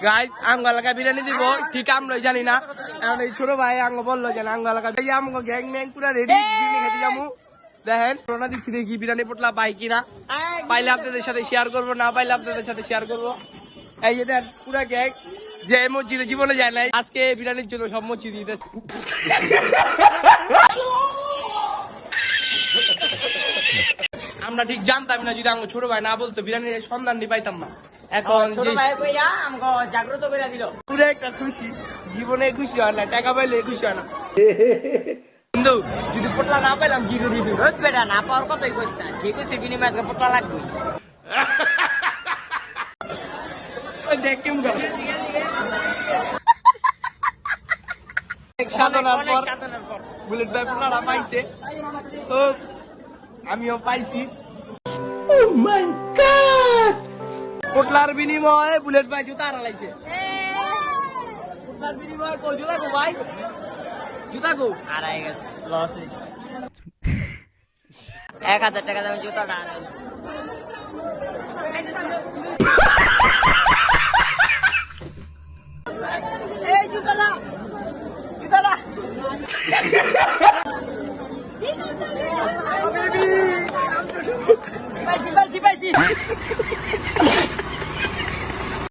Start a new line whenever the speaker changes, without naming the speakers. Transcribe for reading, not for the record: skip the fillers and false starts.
guys আঙ্গ এলাকা বিরিয়ানি দিব ঠিক আমরা জানি না এখন এই ছোট ভাই আঙ্গ বললো যে আঙ্গ এলাকা আমগো গ্যাং ম্যাং পুরা রেডি বিরিয়ানি খেতে যাবো দেখেন করোনা দিচ্ছি দেখি বিরিয়ানি পোটলা পাই কিনা পাইলে আপনাদের সাথে শেয়ার করবো না পাইলে আপনাদের সাথে শেয়ার করবো এই যে দেন পুরা গ্যাং যে মসজিদে জীবনে যায় নাই আজকে বিরিয়ানির জন্য সব মসজিদ দিতেছে আমরা ঠিক জানতাম না যদি আমার ছোট ভাই না বলতো বিরিয়ানির সন্ধান পাইতাম না এখন জাগ্রত করে দিল পুরো একটা খুশি জীবনে খুশি হয় না টাকা পাইলে খুশি হয় না কিন্তু যদি পোটলা না পাইলাম কি করি বেটা না পাওয়ার কথাই কইস না যে কইছে বিনিময় পোটলা লাগবে দেখ কেমন সাধনার পর বুলেট ভাই পোটলাটা পাইছে তো আমিও পাইছি পোটলার বিনিময়ে বুলেট ভাই জুতা হারাইছে পোটলার বিনিময়ে কই জুতা গো ভাই জুতা গো হারাই গেছে লস হইছে 1000 টাকা দাম জুতাটা হারাই এই জুতাটা পাইছি